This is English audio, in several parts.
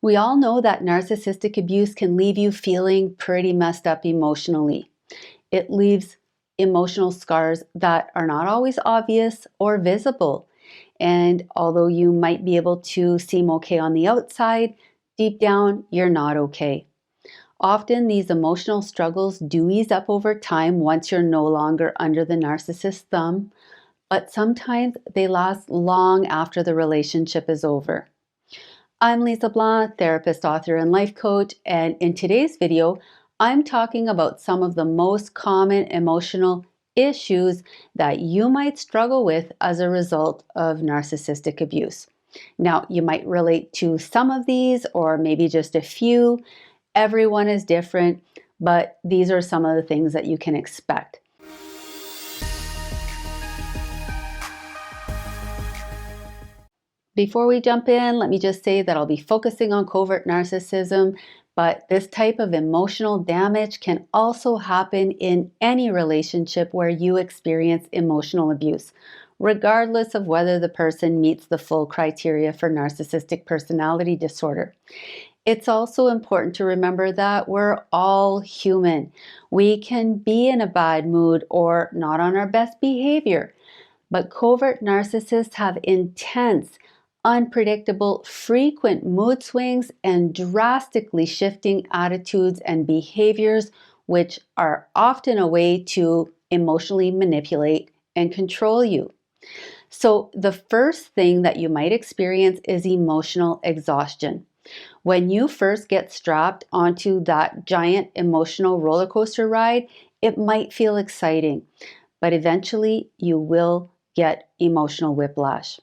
We all know that narcissistic abuse can leave you feeling pretty messed up emotionally. It leaves emotional scars that are not always obvious or visible. And although you might be able to seem okay on the outside, deep down, you're not okay. Often these emotional struggles do ease up over time once you're no longer under the narcissist's thumb, but sometimes they last long after the relationship is over. I'm Lise Leblanc, therapist, author, and life coach, and in today's video, I'm talking about some of the most common emotional issues that you might struggle with as a result of narcissistic abuse. Now, you might relate to some of these or maybe just a few. Everyone is different, but these are some of the things that you can expect. Before we jump in, let me just say that I'll be focusing on covert narcissism, but this type of emotional damage can also happen in any relationship where you experience emotional abuse, regardless of whether the person meets the full criteria for narcissistic personality disorder. It's also important to remember that we're all human. We can be in a bad mood or not on our best behavior, but covert narcissists have intense, unpredictable, frequent mood swings and drastically shifting attitudes and behaviors, which are often a way to emotionally manipulate and control you. So the first thing that you might experience is emotional exhaustion. When you first get strapped onto that giant emotional roller coaster ride, it might feel exciting, but eventually you will get emotional whiplash.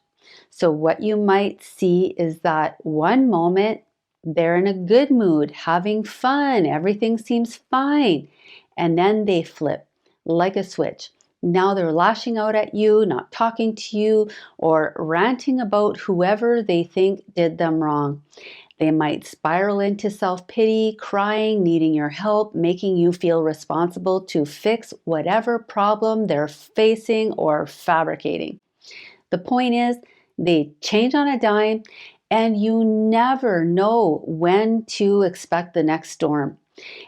So what you might see is that one moment they're in a good mood, having fun, everything seems fine, and then they flip like a switch. Now they're lashing out at you, not talking to you, or ranting about whoever they think did them wrong. They might spiral into self-pity, crying, needing your help, making you feel responsible to fix whatever problem they're facing or fabricating. The point is, they change on a dime, and you never know when to expect the next storm.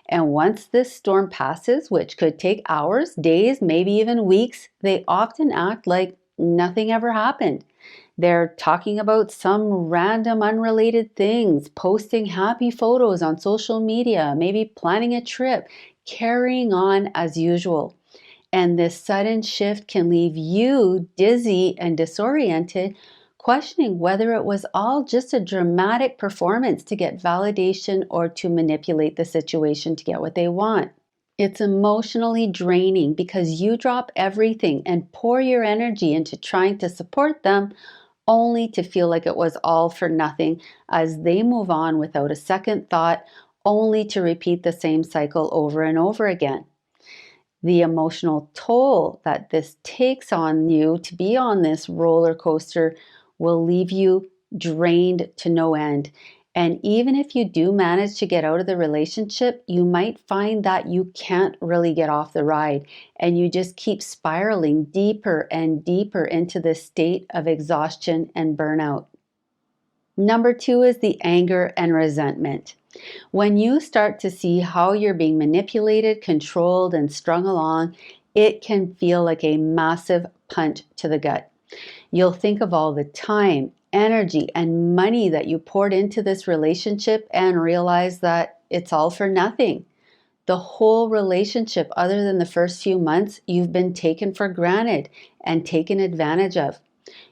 And once this storm passes, which could take hours, days, maybe even weeks, they often act like nothing ever happened. They're talking about some random unrelated things, posting happy photos on social media, maybe planning a trip, carrying on as usual. And this sudden shift can leave you dizzy and disoriented, questioning whether it was all just a dramatic performance to get validation or to manipulate the situation to get what they want. It's emotionally draining because you drop everything and pour your energy into trying to support them only to feel like it was all for nothing as they move on without a second thought, only to repeat the same cycle over and over again. The emotional toll that this takes on you to be on this roller coaster will leave you drained to no end. And even if you do manage to get out of the relationship, you might find that you can't really get off the ride and you just keep spiraling deeper and deeper into this state of exhaustion and burnout. Number 2 is the anger and resentment. When you start to see how you're being manipulated, controlled, and strung along, it can feel like a massive punch to the gut. You'll think of all the time, energy, and money that you poured into this relationship and realize that it's all for nothing. The whole relationship, other than the first few months, you've been taken for granted and taken advantage of.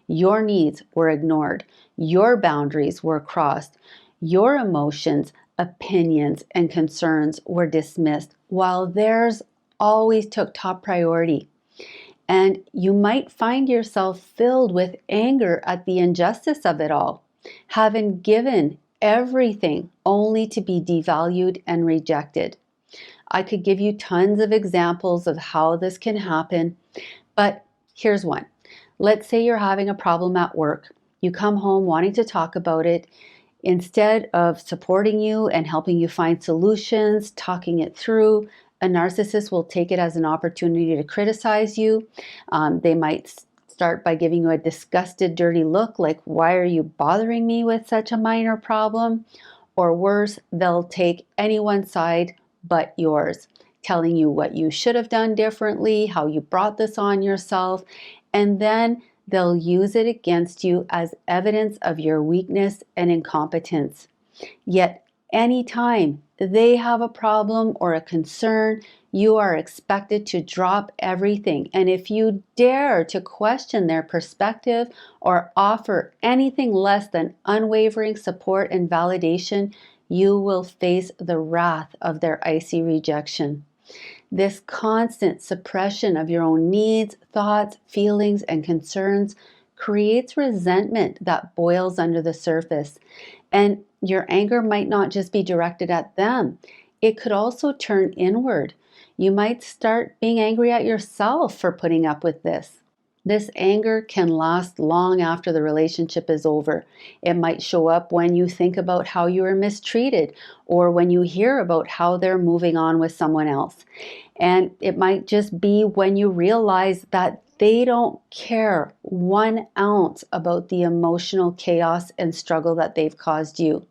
Your needs were ignored. Your boundaries were crossed. Your emotions, opinions, and concerns were dismissed, while theirs always took top priority. And you might find yourself filled with anger at the injustice of it all, having given everything only to be devalued and rejected. I could give you tons of examples of how this can happen, but here's one. Let's say you're having a problem at work. You come home wanting to talk about it. Instead of supporting you and helping you find solutions, talking it through, a narcissist will take it as an opportunity to criticize you. They might start by giving you a disgusted, dirty look like, why are you bothering me with such a minor problem? Or worse, they'll take anyone's side but yours, telling you what you should have done differently, how you brought this on yourself, and then they'll use it against you as evidence of your weakness and incompetence. Yet, anytime they have a problem or a concern, you are expected to drop everything. And if you dare to question their perspective or offer anything less than unwavering support and validation, you will face the wrath of their icy rejection. This constant suppression of your own needs, thoughts, feelings, and concerns creates resentment that boils under the surface. And your anger might not just be directed at them, it could also turn inward. You might start being angry at yourself for putting up with this. This anger can last long after the relationship is over. It might show up when you think about how you were mistreated or when you hear about how they're moving on with someone else. And it might just be when you realize that they don't care 1 ounce about the emotional chaos and struggle that they've caused you.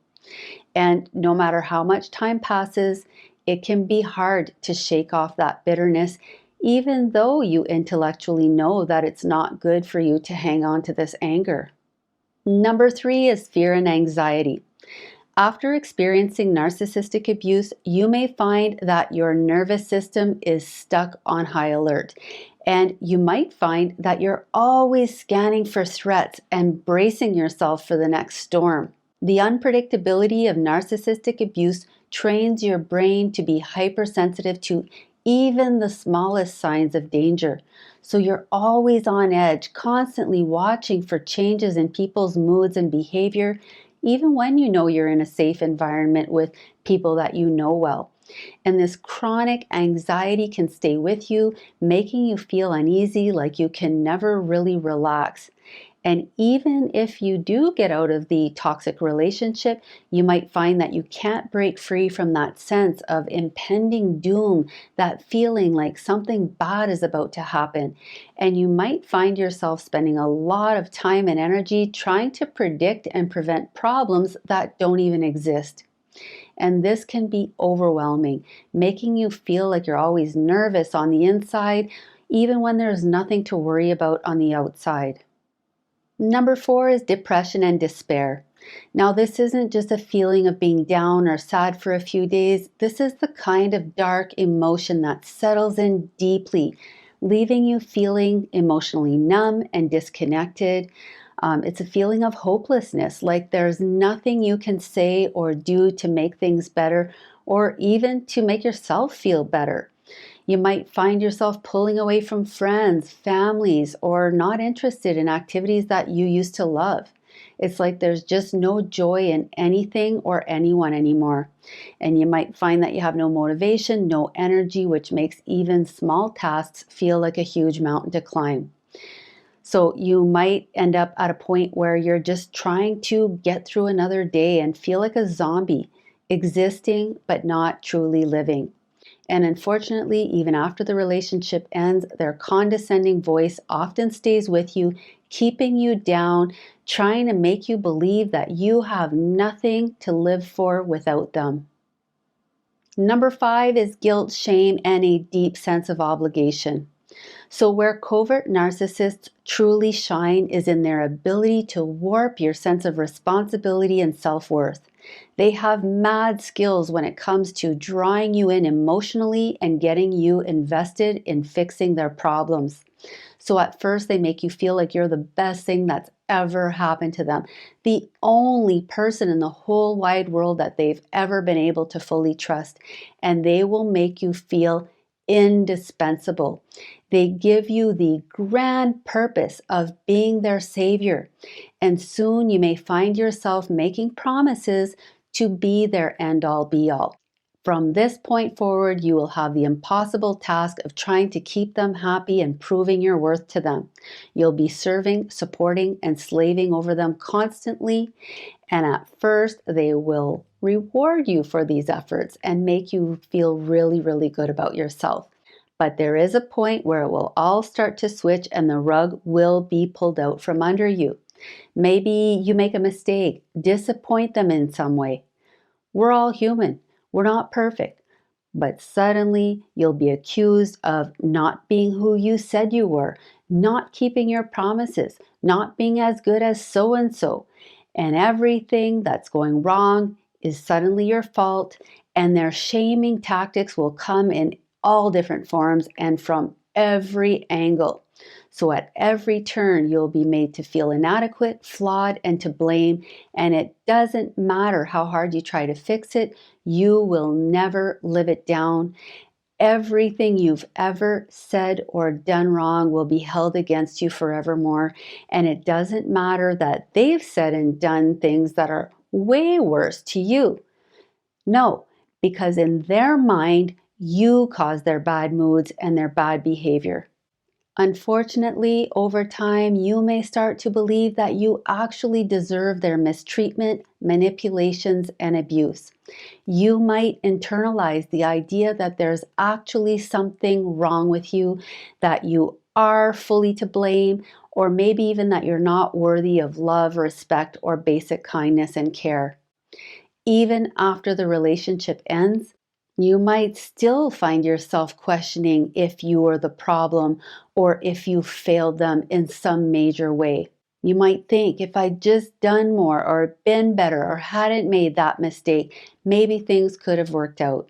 And no matter how much time passes, it can be hard to shake off that bitterness, even though you intellectually know that it's not good for you to hang on to this anger. Number 3 is fear and anxiety. After experiencing narcissistic abuse, you may find that your nervous system is stuck on high alert. And you might find that you're always scanning for threats and bracing yourself for the next storm. The unpredictability of narcissistic abuse trains your brain to be hypersensitive to even the smallest signs of danger. So you're always on edge, constantly watching for changes in people's moods and behavior, even when you know you're in a safe environment with people that you know well. And this chronic anxiety can stay with you, making you feel uneasy, like you can never really relax. And even if you do get out of the toxic relationship, you might find that you can't break free from that sense of impending doom, that feeling like something bad is about to happen. And you might find yourself spending a lot of time and energy trying to predict and prevent problems that don't even exist. And this can be overwhelming, making you feel like you're always nervous on the inside, even when there's nothing to worry about on the outside. Number 4 is depression and despair. Now, this isn't just a feeling of being down or sad for a few days. This is the kind of dark emotion that settles in deeply, leaving you feeling emotionally numb and disconnected. It's a feeling of hopelessness, like there's nothing you can say or do to make things better or even to make yourself feel better. You might find yourself pulling away from friends, families, or not interested in activities that you used to love. It's like there's just no joy in anything or anyone anymore. And you might find that you have no motivation, no energy, which makes even small tasks feel like a huge mountain to climb. So you might end up at a point where you're just trying to get through another day and feel like a zombie, existing but not truly living. And unfortunately, even after the relationship ends, their condescending voice often stays with you, keeping you down, trying to make you believe that you have nothing to live for without them. Number 5 is guilt, shame, and a deep sense of obligation. So where covert narcissists truly shine is in their ability to warp your sense of responsibility and self-worth. They have mad skills when it comes to drawing you in emotionally and getting you invested in fixing their problems. So at first they make you feel like you're the best thing that's ever happened to them, the only person in the whole wide world that they've ever been able to fully trust, and they will make you feel indispensable. They give you the grand purpose of being their savior, and soon you may find yourself making promises to be their end-all be-all. From this point forward, you will have the impossible task of trying to keep them happy and proving your worth to them. You'll be serving, supporting, and slaving over them constantly, and at first they will reward you for these efforts and make you feel really, really good about yourself. But there is a point where it will all start to switch and the rug will be pulled out from under you. Maybe you make a mistake, disappoint them in some way, We're all human. We're not perfect. But suddenly you'll be accused of not being who you said you were, not keeping your promises, not being as good as so and so. And everything that's going wrong is suddenly your fault. And their shaming tactics will come in all different forms and from every angle. So at every turn, you'll be made to feel inadequate, flawed, and to blame. And it doesn't matter how hard you try to fix it, you will never live it down. Everything you've ever said or done wrong will be held against you forevermore. And it doesn't matter that they've said and done things that are way worse to you. No, because in their mind, you caused their bad moods and their bad behavior. Unfortunately, over time, you may start to believe that you actually deserve their mistreatment, manipulations, and abuse. You might internalize the idea that there's actually something wrong with you, that you are fully to blame, or maybe even that you're not worthy of love, respect, or basic kindness and care. Even after the relationship ends, you might still find yourself questioning if you were the problem or if you failed them in some major way. You might think, if I'd just done more or been better or hadn't made that mistake, maybe things could have worked out.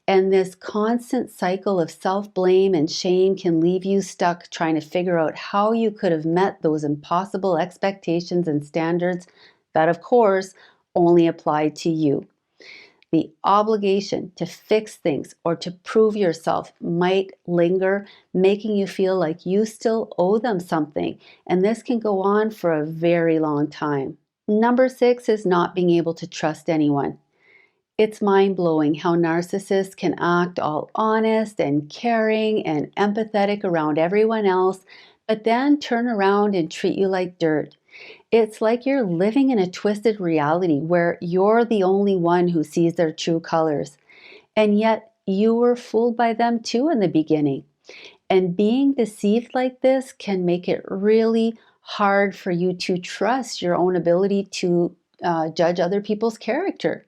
And this constant cycle of self-blame and shame can leave you stuck trying to figure out how you could have met those impossible expectations and standards that, of course, only apply to you. The obligation to fix things or to prove yourself might linger, making you feel like you still owe them something, and this can go on for a very long time. Number 6 is not being able to trust anyone. It's mind-blowing how narcissists can act all honest and caring and empathetic around everyone else, but then turn around and treat you like dirt. It's like you're living in a twisted reality where you're the only one who sees their true colors. And yet you were fooled by them too in the beginning. And being deceived like this can make it really hard for you to trust your own ability to judge other people's character.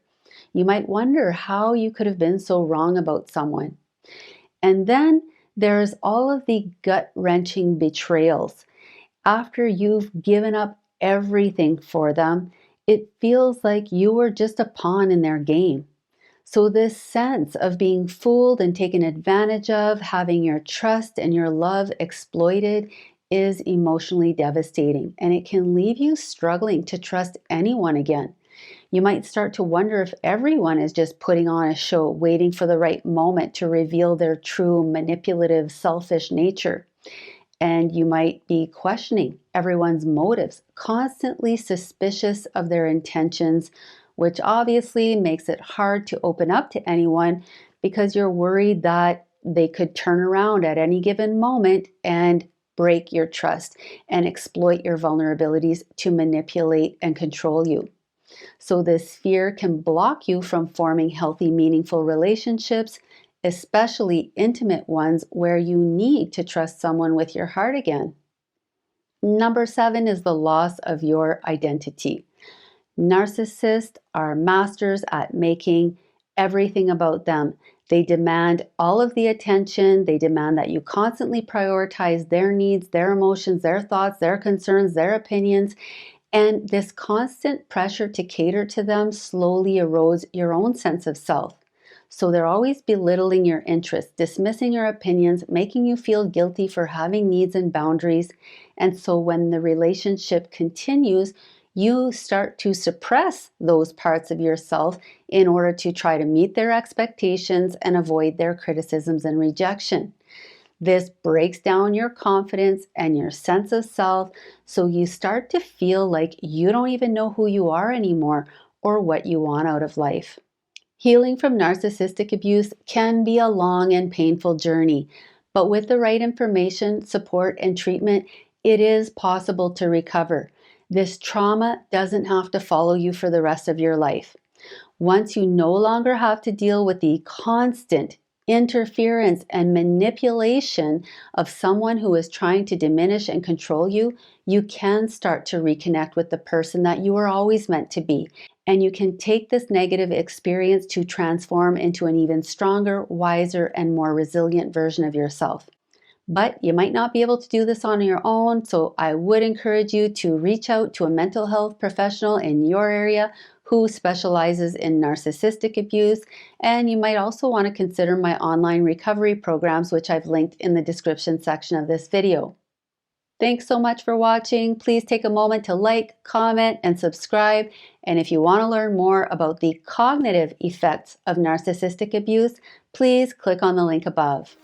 You might wonder how you could have been so wrong about someone. And then there's all of the gut-wrenching betrayals. After you've given up everything for them, it feels like you were just a pawn in their game. So this sense of being fooled and taken advantage of, having your trust and your love exploited, is emotionally devastating, and it can leave you struggling to trust anyone again. You might start to wonder if everyone is just putting on a show, waiting for the right moment to reveal their true manipulative, selfish nature. And you might be questioning everyone's motives, constantly suspicious of their intentions, which obviously makes it hard to open up to anyone because you're worried that they could turn around at any given moment and break your trust and exploit your vulnerabilities to manipulate and control you. So this fear can block you from forming healthy, meaningful relationships, especially intimate ones where you need to trust someone with your heart again. Number 7 is the loss of your identity. Narcissists are masters at making everything about them. They demand all of the attention. They demand that you constantly prioritize their needs, their emotions, their thoughts, their concerns, their opinions. And this constant pressure to cater to them slowly erodes your own sense of self. So they're always belittling your interests, dismissing your opinions, making you feel guilty for having needs and boundaries. And so when the relationship continues, you start to suppress those parts of yourself in order to try to meet their expectations and avoid their criticisms and rejection. This breaks down your confidence and your sense of self, so you start to feel like you don't even know who you are anymore or what you want out of life. Healing from narcissistic abuse can be a long and painful journey, but with the right information, support, and treatment, it is possible to recover. This trauma doesn't have to follow you for the rest of your life. Once you no longer have to deal with the constant interference and manipulation of someone who is trying to diminish and control you, you can start to reconnect with the person that you were always meant to be. And you can take this negative experience to transform into an even stronger, wiser, and more resilient version of yourself. But you might not be able to do this on your own, so I would encourage you to reach out to a mental health professional in your area who specializes in narcissistic abuse, and you might also want to consider my online recovery programs, which I've linked in the description section of this video. Thanks so much for watching. Please take a moment to like, comment, and subscribe. And if you want to learn more about the cognitive effects of narcissistic abuse, please click on the link above.